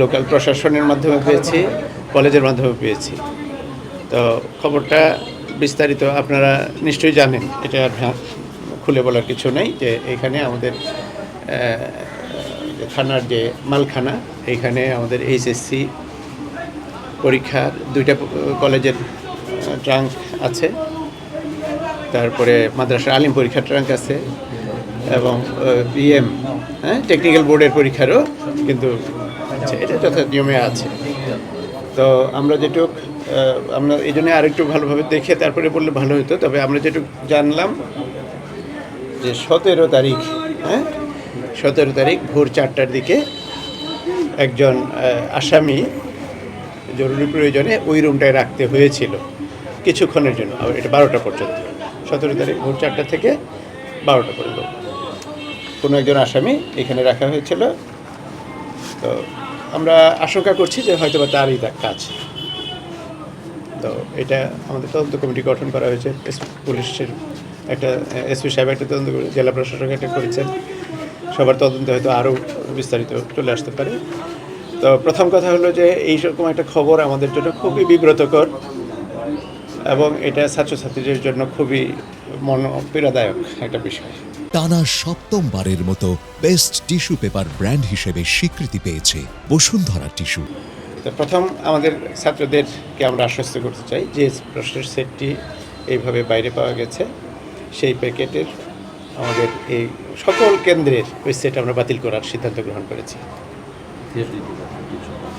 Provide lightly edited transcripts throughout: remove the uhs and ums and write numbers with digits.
Local প্রশাসনের মাধ্যমে পেয়েছি, কলেজের মাধ্যমে পেয়েছি। তো খবরটা বিস্তারিত আপনারা নিশ্চয়ই জানেন, এটা আর খুলে বলার কিছু নেই যে এখানে আমাদের থানার যে মালখানা, এইখানে আমাদের এইচএসসি পরীক্ষার 2টা কলেজের ট্রাঙ্ক আছে, তারপরে মাদ্রাসা আলিম পরীক্ষার ট্রাঙ্ক আছে এবং পিএম টেকনিক্যাল বোর্ডের পরীক্ষারও কিন্তু এটা যথা নিয়মে আছে। তো আমরা আমরা এই জন্য আরেকটু ভালোভাবে দেখে তারপরে বললে ভালো হতো। তবে আমরা যেটুকু জানলাম যে 17 তারিখ ভোর 4টার দিকে একজন আসামি জরুরি প্রয়োজনে ওই রুমটায় রাখতে হয়েছিল কিছুক্ষণের জন্য, এটা 12টা পর্যন্ত। 17 তারিখ ভোর 4টা থেকে 12টা পর্যন্ত কোনো একজন আসামি এখানে রাখা হয়েছিল। তো আমরা আশঙ্কা করছি যে হয়তো বা তারই কাজ। তো এটা আমাদের তদন্ত কমিটি গঠন করা হয়েছে। পুলিশের একটা এসপি সাহেব একটা তদন্ত করে, জেলা প্রশাসক একটা করেছেন। সবার তদন্ত হয়তো আরও বিস্তারিত চলে আসতে পারে। তো প্রথম কথা হলো যে এইরকম একটা খবর আমাদের জন্য খুবই বিব্রতকর এবং এটা ছাত্রছাত্রীদের জন্য খুবই পীড়াদায়ক একটা বিষয়। টানা 7মবারের মতো বেস্ট টিস্যু পেপার ব্র্যান্ড হিসেবে স্বীকৃতি পেয়েছে বসুন্ধরা টিস্যু। তো প্রথম আমাদের ছাত্রদেরকে আমরা আশ্বস্ত করতে চাই যে প্রশ্নের সেটটি এইভাবে বাইরে পাওয়া গেছে, সেই প্যাকেটের আমাদের এই সকল কেন্দ্রের ওই সেট আমরা বাতিল করার সিদ্ধান্ত গ্রহণ করেছি।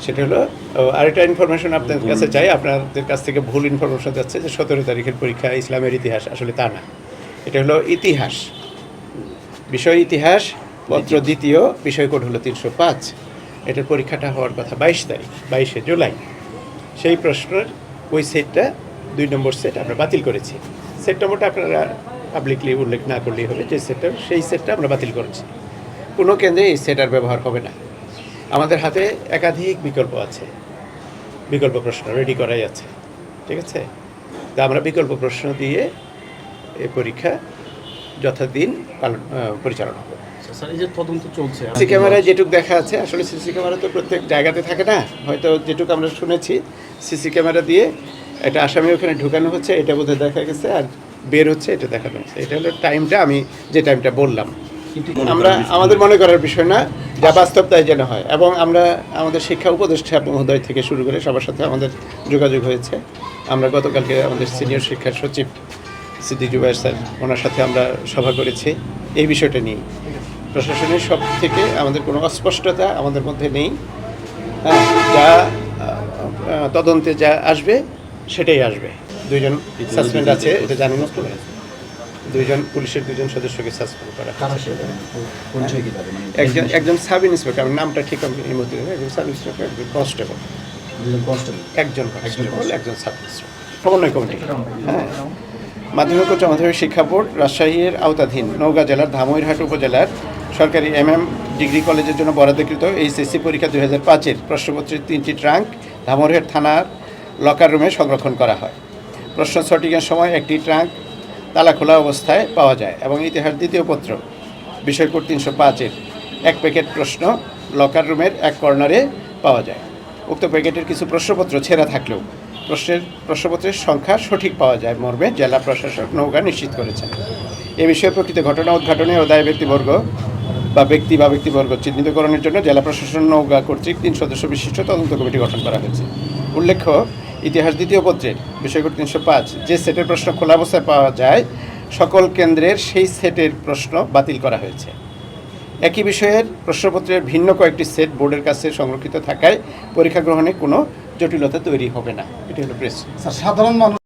সেটা হলো আরেকটা ইনফরমেশন আপনাদের কাছে চাই। আপনাদের কাছ থেকে ভুল ইনফরমেশন যাচ্ছে যে 17 তারিখের পরীক্ষা ইসলামের ইতিহাস, আসলে তা না। এটা হলো ইতিহাস, বিষয় ইতিহাস, পত্র দ্বিতীয়, বিষয় কোড হলো 305। এটার পরীক্ষাটা হওয়ার কথা 22 জুলাই। সেই প্রশ্নের ওই সেটটা 2 নম্বর সেট আমরা বাতিল করেছি। সেট নম্বরটা আপনারা পাবলিকলি উল্লেখ না করলেই হবে যে সেই সেটটা আমরা বাতিল করেছি। কোনো কেন্দ্রে এই সেট আর ব্যবহার হবে না। আমাদের হাতে একাধিক বিকল্প আছে, বিকল্প প্রশ্ন রেডি করাই আছে, ঠিক আছে। তা আমরা বিকল্প প্রশ্ন দিয়ে এই পরীক্ষা যথাদিন পরিচালনা করব। সিসি ক্যামেরায় যেটুকু দেখা আছে, আসলে সিসি ক্যামেরা তো প্রত্যেক জায়গাতে থাকে না, হয়তো যেটুকু আমরা শুনেছি সিসি ক্যামেরা দিয়ে একটা আসামি ওখানে ঢুকানো হচ্ছে, এটা বোধহয় দেখা গেছে, আর বের হচ্ছে এটা দেখানো হচ্ছে। এটা হলো টাইমটা, আমি যে টাইমটা বললাম। আমরা আমাদের মনে করার বিষয় না, যা বাস্তব তাই যেন হয়। এবং আমরা আমাদের শিক্ষা উপদেষ্টা মহোদয় থেকে শুরু করে সবার সাথে আমাদের যোগাযোগ হয়েছে। আমরা গতকালকে আমাদের সিনিয়র শিক্ষা সচিব সিদ্দিক জুবায়ের স্যার, ওনার সাথে আমরা সভা করেছি এই বিষয়টা নিয়ে। প্রশাসনের সব থেকে আমাদের কোনো অস্পষ্টতা আমাদের মধ্যে নেই। যা তদন্তে যা আসবে সেটাই আসবে। 2জন সাসপেন্ড আছে, এটা জানেন না? 2জন পুলিশের 2জন সদস্যকে সাসপেন্ড করা। একজন সাব ইন্সপেক্টর, আমার নামটা ঠিক আমি এই মুহূর্তে, একজন সাব ইন্সপেক্টর, একজন কনস্টেবল, একজন সাব ইন্সপেক্টর, সমন্বয় কমিটি। মাধ্যমিক উচ্চ মাধ্যমিক শিক্ষা বোর্ড রাজশাহীর আওতাধীন নওগাঁ জেলার ধামইরহাট উপজেলার সরকারি ডিগ্রি কলেজের জন্য বরাদ্দকৃত এইচএসসি পরীক্ষা 2005-এর প্রশ্নপত্রের 3টি ট্রাঙ্ক ধামইরহাট থানার লকার রুমে সংরক্ষণ করা হয়। প্রশ্ন সটিংয়ের সময় একটি ট্রাঙ্ক তালা খোলা অবস্থায় পাওয়া যায় এবং ইতিহাস দ্বিতীয় পত্র বিষয় কোড 305-এর 1 প্যাকেট প্রশ্ন লকার রুমের এক কর্নারে পাওয়া যায়। উক্ত প্যাকেটের কিছু প্রশ্নপত্র ছেঁড়া থাকলেও প্রশ্নপত্রের সংখ্যা সঠিক পাওয়া যায় মর্মে জেলা প্রশাসক নওগাঁ নিশ্চিত করেছেন। এ বিষয়ে প্রকৃত ঘটনা উদ্ঘাটনে ও দায়ী ব্যক্তিবর্গ চিহ্নিতকরণের জন্য জেলা প্রশাসন নওগাঁ কর্তৃক 3 সদস্য বিশিষ্ট তদন্ত কমিটি গঠন করা হয়েছে। উল্লেখ্য, ইতিহাস দ্বিতীয় পত্রের বিষয় কোড 305 যে সেটের প্রশ্ন খোলা অবস্থায় পাওয়া যায় সকল কেন্দ্রের সেই সেটের প্রশ্ন বাতিল করা হয়েছে। একই বিষয়ের প্রশ্নপত্রের ভিন্ন কয়েকটি সেট বোর্ডের কাছে সংরক্ষিত থাকায় পরীক্ষা গ্রহণে কোনো জটিলতা তৈরি হবে না। এটি হলো প্রেস। সাধারণ মানুষ